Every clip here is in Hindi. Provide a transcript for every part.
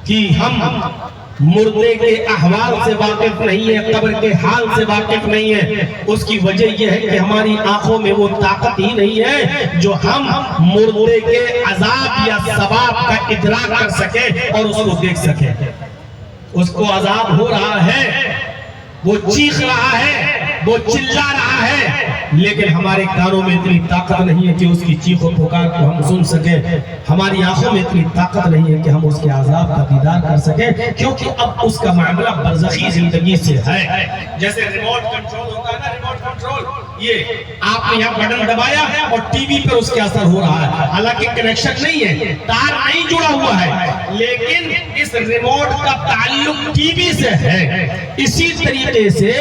कि हम मुर्दे के अहवाल से वाकिफ नहीं है, कब्र के हाल से वाकिफ नहीं है। उसकी वजह यह है कि हमारी आंखों में वो ताकत ही नहीं है जो हम मुर्दे के अजाब या सवाब का इदराक कर सके और उसको देख सके। उसको अजाब हो रहा है, वो चीख रहा है, वो चिल्ला रहा है, लेकिन हमारे कानों में इतनी ताकत नहीं है कि उसकी चीखों पुकार को हम सुन सके। हमारी आंखों में इतनी ताकत नहीं है कि हम उसके अजाब का दीदार कर सके, क्योंकि अब उसका मामला बरज़खी जिंदगी से है। जैसे रिमोट कंट्रोल होता है ना, रिमोट कंट्रोल, ये आपने यहाँ बटन दबाया और टीवी पर उसके असर हो रहा है। हालांकि कनेक्शन नहीं है, तार नहीं जुड़ा हुआ है, लेकिन इस रिमोट का ताल्लुक टीवी से है। इसी तरीके से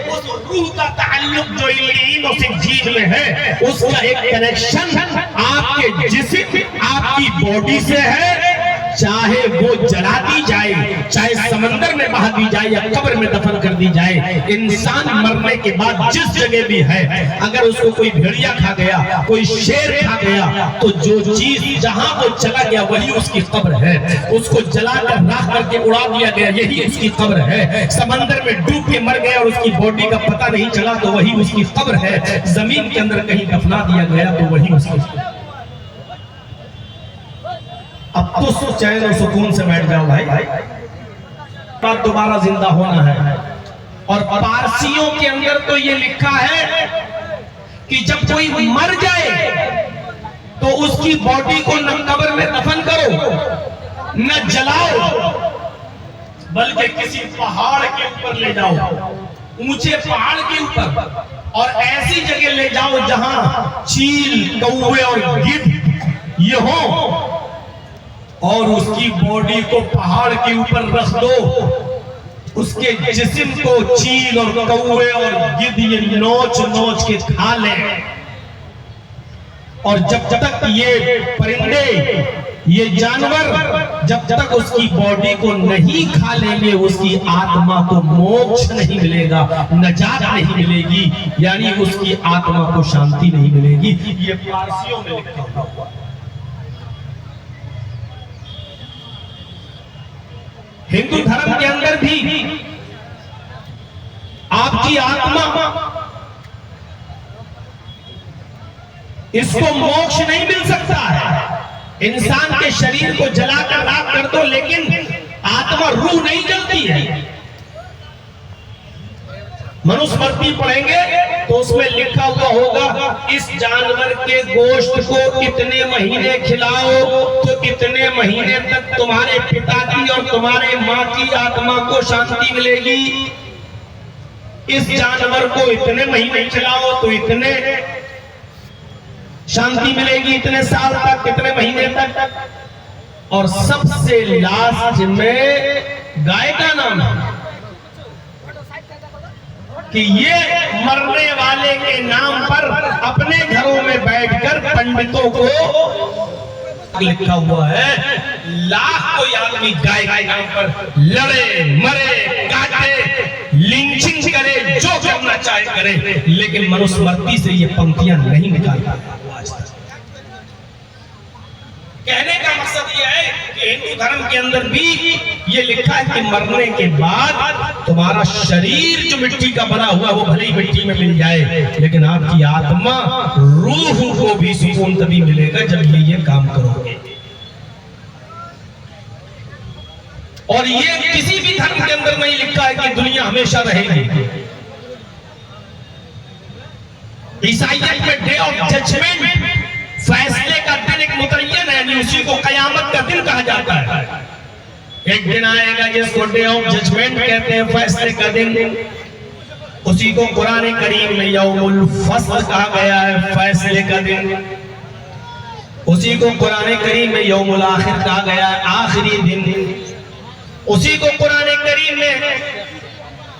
उस रूह का ताल्लुक जो ईन और सिज्जीन में है, उसका एक कनेक्शन आपके जिस्म, आपकी बॉडी से है। चाहे वो जला दी जाए, चाहे समंदर में बहा दी जाए या कब्र में दफन कर दी जाए, इंसान मरने के बाद जिस जगह भी है, अगर उसको कोई भेड़िया खा गया, कोई शेर खा गया, तो जो चीज जहां वो चला गया वही उसकी कब्र है। उसको जलाकर राख करके उड़ा दिया गया, यही उसकी कब्र है। समंदर में डूब के मर गया और उसकी बॉडी का पता नहीं चला, तो वही उसकी कब्र है। जमीन के अंदर कहीं दफना दिया गया, तो वही उसकी। अब तो चैन और सुकून से बैठ जाओ भाई, तब दोबारा जिंदा होना है। और पारसियों के अंदर तो ये लिखा है कि जब कोई मर जाए तो उसकी बॉडी को न कब्र में दफन करो, न जलाओ, बल्कि किसी पहाड़ के ऊपर ले जाओ, ऊंचे पहाड़ के ऊपर, और ऐसी जगह ले जाओ जहां चील, कौवे और गिद्ध ये हो, और उसकी बॉडी को पहाड़ के ऊपर रख दो। उसके जिस्म को चील और कौवे और गिद्ध ये नोच नोच के खा ले, और जब तक ये परिंदे, ये जानवर जब तक उसकी बॉडी को नहीं खा लेंगे, उसकी आत्मा को मोक्ष नहीं मिलेगा, नजात नहीं मिलेगी, यानी उसकी आत्मा को शांति नहीं मिलेगी। ये फारसियों में लिखा हुआ। हिंदू धर्म के अंदर भी आपकी आत्मा, इसको मोक्ष नहीं मिल सकता है। इंसान के शरीर को जलाकर राख कर दो, लेकिन आत्मा, रूह नहीं जलती है। मनुस्मृति पढ़ेंगे तो उसमें लिखा हुआ होगा, इस जानवर के गोश्त को इतने महीने खिलाओ तो इतने महीने तक तुम्हारे पिता की और तुम्हारे माँ की आत्मा को शांति मिलेगी। इस जानवर को इतने महीने खिलाओ तो इतने शांति मिलेगी, इतने साल तक, इतने महीने तक। और सबसे लास्ट में गाय का नाम है कि ये मरने वाले के नाम पर अपने घरों में बैठकर पंडितों को लिखा हुआ है, लाख कोई आदमी गाय के नाम पर लड़े, मरे, काटे, लिंचिंग करे, जो करना चाहे करे, लेकिन मनुस्मृति से ये पंक्तियां नहीं निकाल पाया। कहने का मकसद यह है कि हिंदू धर्म के अंदर भी ये लिखा है कि मरने के बाद तुम्हारा शरीर जो मिट्टी का बना हुआ वो भले ही मिट्टी में मिल जाए, लेकिन आपकी आत्मा, रूह को भी सुकून तभी मिलेगा जब ये काम करोगे। और ये किसी भी धर्म के अंदर नहीं लिखा है कि दुनिया हमेशा रहेगी। ईसाइयत में डे ऑफ जजमेंट, फैसले का दिन एक मुतय्यन है, उसी को कयामत का दिन कहा जाता है। एक दिन आएगा जिसको डे ऑफ जजमेंट कहते हैं, फैसले का दिन। उसी को कुरान करीम में यौमुल फस्ल कहा गया है, फैसले का दिन। उसी को कुरान करीम में यौमुल आखिर कहा गया है, आखिरी दिन। उसी को कुरान करीम में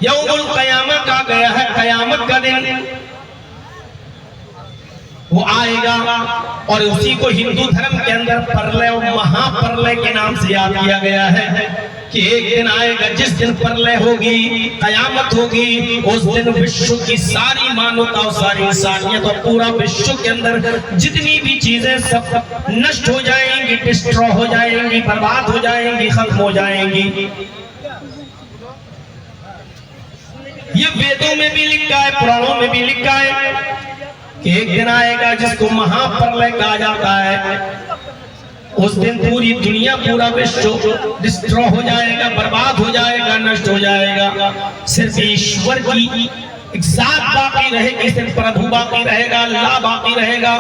यौमुल क़यामत कहा गया है, कयामत का दिन। वो आएगा, और उसी को हिंदू धर्म के अंदर प्रलय और महाप्रलय के नाम से याद किया गया है। कि एक दिन आएगा जिस दिन प्रलय होगी, कयामत होगी। उस दिन विश्व की सारी मानवता और सारी इंसानियत और पूरा विश्व के अंदर जितनी भी चीजें सब नष्ट हो जाएंगी, डिस्ट्रॉय हो जाएंगी, बर्बाद हो जाएंगी, खत्म हो जाएंगी। ये वेदों में भी लिखा है, पुराणों में भी लिखा है कि एक दिन आएगा जिसको महाप्रलय कहा जाता है। उस दिन पूरी दुनिया, पूरा विश्व डिस्ट्रॉय हो जाएगा, बर्बाद हो जाएगा, नष्ट हो जाएगा। सिर्फ ईश्वर की एक साथ बाकी रहेगी, सिर्फ प्रभु बाकी रहेगा, अल्लाह बाकी रहेगा।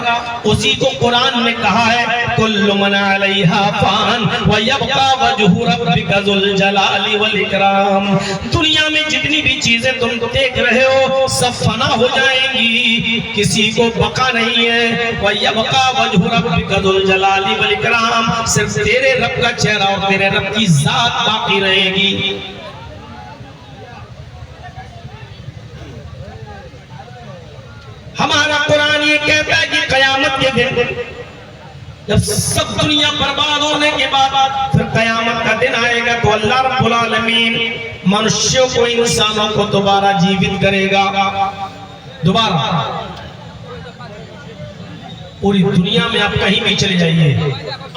उसी को कुरान में कहा है, कुल्लु मन अलैहा फान व यबका वजहु रब्बिका ज़ुल जलाली वल इकराम। दुनिया में जितनी भी चीजें तुम देख रहे हो सब फना हो जाएंगी, किसी को बका नहीं है। व यबका वजहु रब्बिका ज़ुल जलाली वल इकराम, सिर्फ तेरे रब का चेहरा और तेरे रब की जात बाकी रहेगी। हमारा कुरान ये कहता है कि कयामत के दिन जब सब दुनिया बर्बाद होने के बाद फिर कयामत का दिन आएगा तो अल्लाह रब्बुल आलमीन मनुष्यों को, इंसानों को दोबारा जीवित करेगा। दोबारा पूरी दुनिया में आप कहीं भी चले जाइए,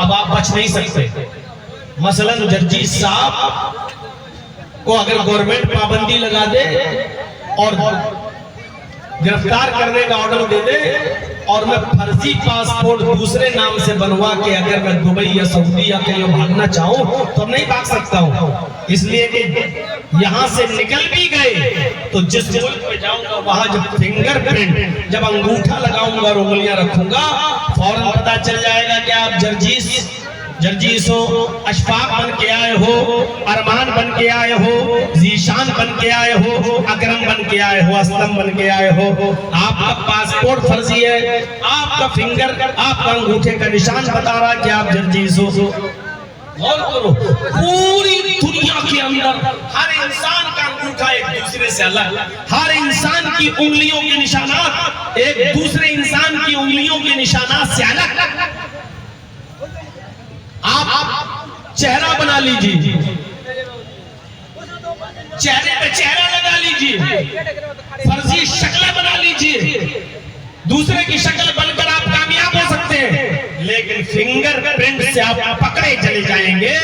अब आप बच नहीं सकते। मसलन जर्जी साहब को अगर गवर्नमेंट पाबंदी लगा दे और गिरफ्तार करने का ऑर्डर दे दे और मैं फर्जी पासपोर्ट दूसरे नाम से बनवा के अगर मैं दुबई या सऊदी या कहीं भागना चाहूं तो नहीं भाग सकता हूं, इसलिए कि यहां से निकल भी गए तो जिस मुल्क में जाऊंगा वहां जब फिंगरप्रिंट, जब अंगूठा लगाऊंगा, उंगलियां रखूंगा, फौरन पता चल जाएगा कि आप जर्जीस हो, अशफाक बन के आए हो, अरमान बन के आए हो, जीशान बन के आए हो, अकरम बन के आए हो, असलम बन के आए हो। आपका पासपोर्ट फर्जी है, आपका फिंगर, आपका अंगूठे का निशान बता रहा है कि आप जर्जीस हो। गौर करो, पूरी दुनिया के अंदर हर इंसान का अंगूठा एक दूसरे से अलग, हर इंसान की उंगलियों के निशानात एक दूसरे इंसान की उंगलियों के निशानात से अलग। आप चेहरा बना लीजिए, चेहरे पे चेहरा लगा लीजिए, फर्जी शक्ल बना लीजिए, दूसरे की शक्ल बनकर आप कामयाब हो सकते हैं, लेकिन फिंगरप्रिंट से आप पकड़े चले जाएंगे।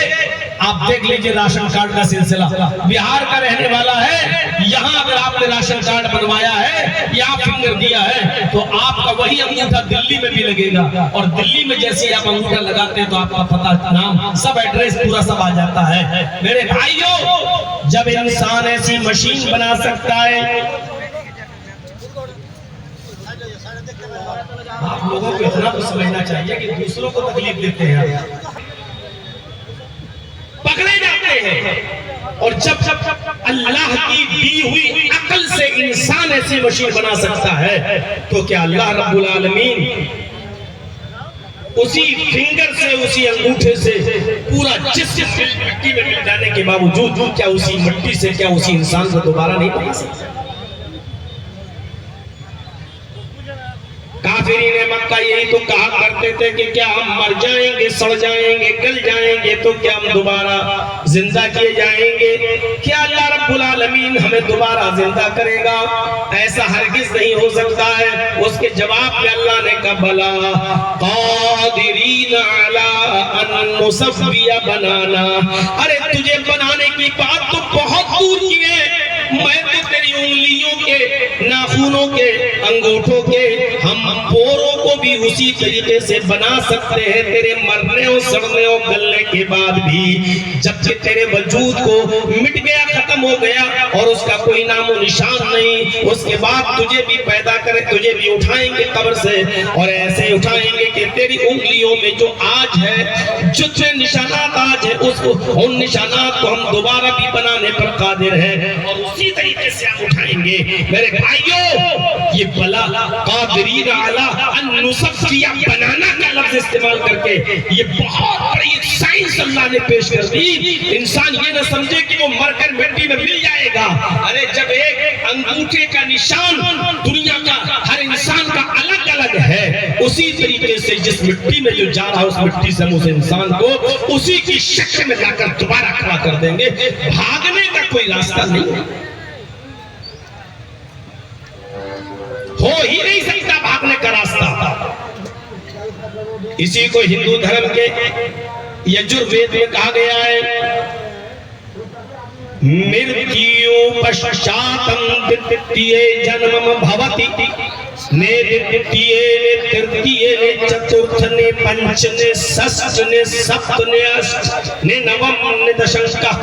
आप देख लीजिए राशन कार्ड का सिलसिला, बिहार का रहने वाला है, यहाँ अगर आपने राशन कार्ड बनवाया है या फिंगर दिया है तो आपका वही अंगूठा दिल्ली में भी लगेगा, और दिल्ली में जैसे आप अंगूठा लगाते हैं तो आपका पता, नाम, सब एड्रेस पूरा सब आ जाता है। मेरे भाइयों, जब इंसान ऐसी मशीन बना सकता है, आप लोगों को इतना तो समझना चाहिए कि दूसरों को तकलीफ देते हैं, पकड़े जाते हैं, और जब अल्लाह की दी हुई अकल से इंसान ऐसी मशीन बना सकता है तो क्या अल्लाह रब्बुल आलमीन उसी फिंगर से, उसी अंगूठे से पूरा जिस्म मिट्टी में मिल जाने के बावजूद क्या उसी मिट्टी से, क्या उसी इंसान को दोबारा नहीं बना सकता? काफिरीने मक्का यही तो कहा करते थे कि क्या हम मर जाएंगे, सड़ जाएंगे, गल जाएंगे तो क्या हम दोबारा जिंदा किए जाएंगे? क्या अल्लाह रब्बुल आलमीन हमें दोबारा जिंदा करेगा? ऐसा हरगिज नहीं हो सकता है। उसके जवाब में अल्लाह ने कहा, भला कादिरीन अला अन नुसव्विया बनाना, अरे तुझे बनाने की बात तो बहुत दूर की है, मैं तो तेरी उंगलियों के, नाखूनों के, अंगूठों के, हम पोरों को भी उसी तरीके से बना सकते हैं, तेरे मरने और सड़ने और गलने के बाद भी। जबकि तेरे वजूद को मिट गया, खत्म हो गया और उसका कोई नामो निशान नहीं, उसके बाद तुझे भी पैदा करे, तुझे भी उठाएंगे कब्र से, और ऐसे उठाएंगे कि तेरी उंगलियों में जो आज है, जो निशानात आज है, उसको, उन निशानात को हम दोबारा भी बनाने पर कादिर हैं, और उसी तरीके से हम उठाएंगे। मेरे भाइयों, ये बला कादिरीन अला अन नुसफ़िया बनाना का लफ्ज इस्तेमाल करके ये बहुत बड़ी एक साइंस अल्लाह ने पेश कर दी। इंसान ये न समझे कि वो मरकर मिट्टी में मिल जाएगा। अरे जब एक अंगूठे का निशान दुनिया का हर इंसान का अलग अलग है, उसी तरीके से जिस मिट्टी में जो जा रहा है उस मिट्टी से हम उस इंसान को उसी की शक्ल में लाकर दोबारा खड़ा कर देंगे। भागने का कोई रास्ता नहीं, हो ही नहीं सकता भागने का रास्ता। इसी को हिंदू धर्म के यजुर्वेद में कहा गया है, मृत्यु पश्चातम द्वितीये जन्मम भवति, ने द्वितीये ने तृतीये ने चतुर्थ ने पंच ने षष्ठ ने सप्त ने अष्ट ने नवम ने दशम का।